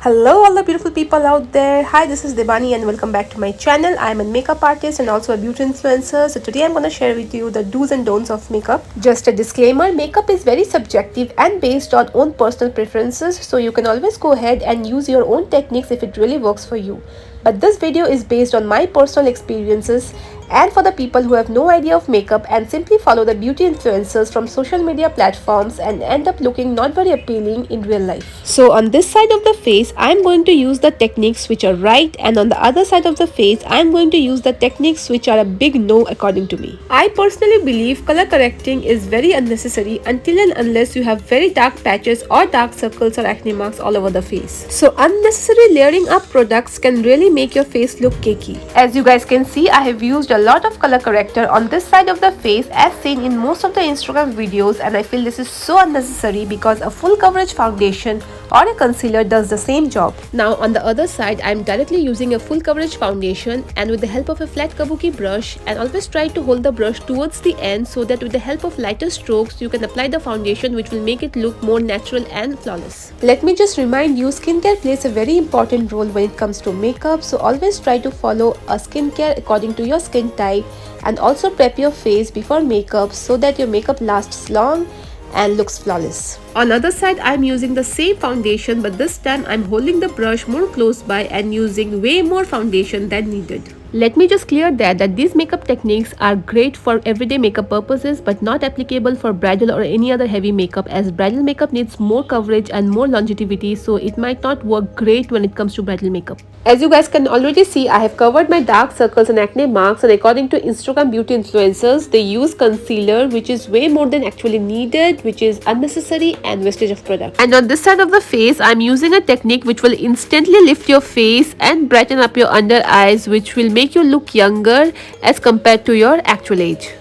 Hello all the beautiful people out there. Hi, this is Debani and welcome back to my channel. I'm a makeup artist and also a beauty influencer. So today I'm going to share with you the do's and don'ts of makeup. Just a disclaimer, makeup is very subjective and based on own personal preferences. So you can always go ahead and use your own techniques if it really works for you. But this video is based on my personal experiences and for the people who have no idea of makeup and simply follow the beauty influencers from social media platforms and end up looking not very appealing in real life. So on this side of the face, I'm going to use the techniques which are right, and on the other side of the face, I'm going to use the techniques which are a big no according to me. I personally believe color correcting is very unnecessary until and unless you have very dark patches or dark circles or acne marks all over the face. So unnecessary layering up products can really make your face look cakey. As you guys can see, I have used a lot of color corrector on this side of the face as seen in most of the Instagram videos, and I feel this is so unnecessary because a full coverage foundation or a concealer does the same job. Now on the other side, I am directly using a full coverage foundation and with the help of a flat kabuki brush, and always try to hold the brush towards the end so that with the help of lighter strokes you can apply the foundation, which will make it look more natural and flawless. Let me just remind you, skincare plays a very important role when it comes to makeup, so always try to follow a skincare according to your skin type and also prep your face before makeup so that your makeup lasts long and looks flawless. On the other side, I'm using the same foundation, but this time I'm holding the brush more close by and using way more foundation than needed. Let me just clear that these makeup techniques are great for everyday makeup purposes but not applicable for bridal or any other heavy makeup, as bridal makeup needs more coverage and more longevity, so it might not work great when it comes to bridal makeup. As you guys can already see, I have covered my dark circles and acne marks, and according to Instagram beauty influencers, they use concealer which is way more than actually needed, which is unnecessary and wastage of product. And on this side of the face, I'm using a technique which will instantly lift your face and brighten up your under eyes, which will make you look younger as compared to your actual age.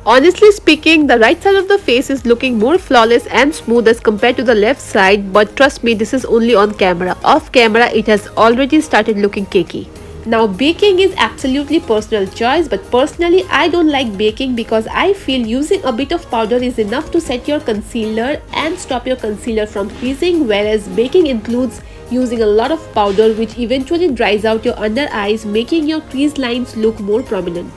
Honestly speaking, the right side of the face is looking more flawless and smooth as compared to the left side, but trust me, this is only on camera. Off camera, it has already started looking cakey. Now baking is absolutely personal choice, but personally I don't like baking because I feel using a bit of powder is enough to set your concealer and stop your concealer from creasing, whereas baking includes using a lot of powder which eventually dries out your under eyes, making your crease lines look more prominent.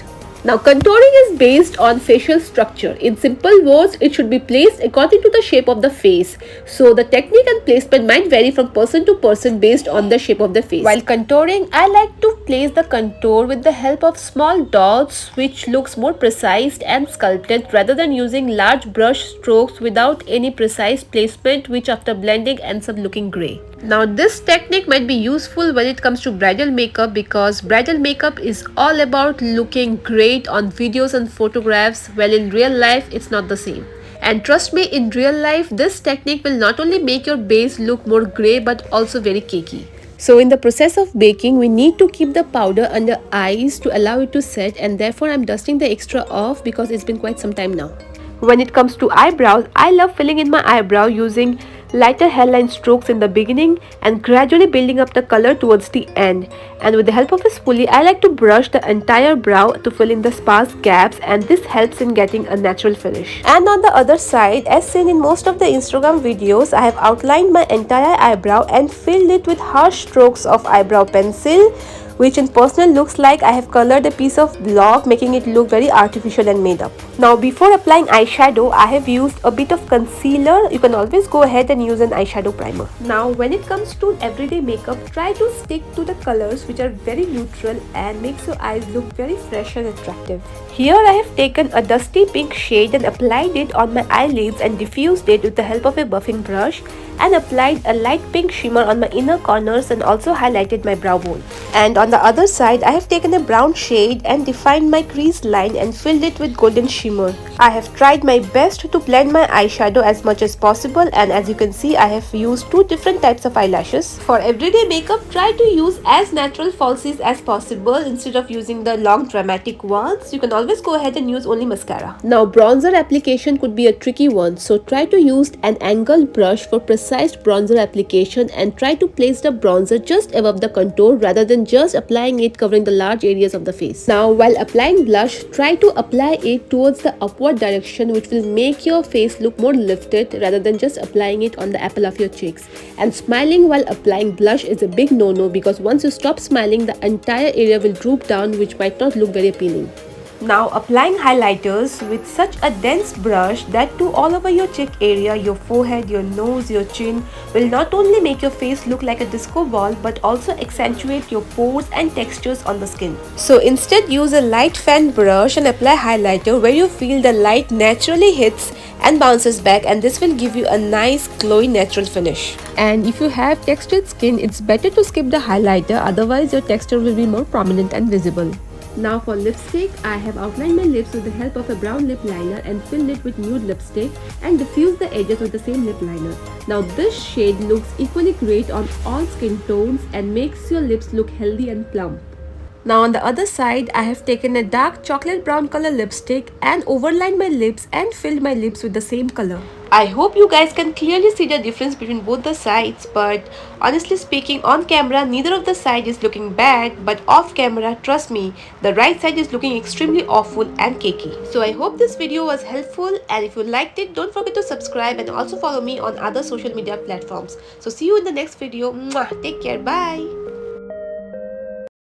Now contouring is based on facial structure. In simple words, it should be placed according to the shape of the face. So the technique and placement might vary from person to person based on the shape of the face. While contouring, I like to place the contour with the help of small dots, which looks more precise and sculpted, rather than using large brush strokes without any precise placement, which after blending ends up looking grey. Now this technique might be useful when it comes to bridal makeup because bridal makeup is all about looking great on videos and photographs, while in real life it's not the same. And trust me, in real life this technique will not only make your base look more grey but also very cakey. So in the process of baking, we need to keep the powder under eyes to allow it to set, and therefore I'm dusting the extra off because it's been quite some time now. When it comes to eyebrows, I love filling in my eyebrow using lighter hairline strokes in the beginning and gradually building up the color towards the end. And with the help of a spoolie, I like to brush the entire brow to fill in the sparse gaps, and this helps in getting a natural finish. And on the other side, as seen in most of the Instagram videos, I have outlined my entire eyebrow and filled it with harsh strokes of eyebrow pencil, which in personal looks like I have colored a piece of block, making it look very artificial and made up. Now before applying eyeshadow, I have used a bit of concealer. You can always go ahead and use an eyeshadow primer. Now when it comes to everyday makeup, try to stick to the colors which are very neutral and makes your eyes look very fresh and attractive. Here I have taken a dusty pink shade and applied it on my eyelids and diffused it with the help of a buffing brush, and applied a light pink shimmer on my inner corners and also highlighted my brow bone. And on the other side, I have taken a brown shade and defined my crease line and filled it with golden shimmer. I have tried my best to blend my eyeshadow as much as possible, and as you can see, I have used two different types of eyelashes. For everyday makeup, try to use as natural falsies as possible instead of using the long dramatic ones. You can always always go ahead and use only mascara. Now bronzer application could be a tricky one, so try to use an angled brush for precise bronzer application and try to place the bronzer just above the contour rather than just applying it covering the large areas of the face. Now while applying blush, try to apply it towards the upward direction, which will make your face look more lifted rather than just applying it on the apple of your cheeks. And smiling while applying blush is a big no-no, because once you stop smiling, the entire area will droop down, which might not look very appealing. Now applying highlighters with such a dense brush that too all over your cheek area, your forehead, your nose, your chin will not only make your face look like a disco ball but also accentuate your pores and textures on the skin. So instead use a light fan brush and apply highlighter where you feel the light naturally hits and bounces back, and this will give you a nice glowy natural finish. And if you have textured skin, it's better to skip the highlighter, otherwise your texture will be more prominent and visible. Now for lipstick, I have outlined my lips with the help of a brown lip liner and filled it with nude lipstick and diffused the edges with the same lip liner. Now this shade looks equally great on all skin tones and makes your lips look healthy and plump. Now on the other side, I have taken a dark chocolate brown color lipstick and overlined my lips and filled my lips with the same color. I hope you guys can clearly see the difference between both the sides, but honestly speaking, on camera neither of the side is looking bad, but off camera, trust me, the right side is looking extremely awful and cakey. So I hope this video was helpful, and if you liked it, don't forget to subscribe and also follow me on other social media platforms. So see you in the next video. Mwah! Take care. Bye.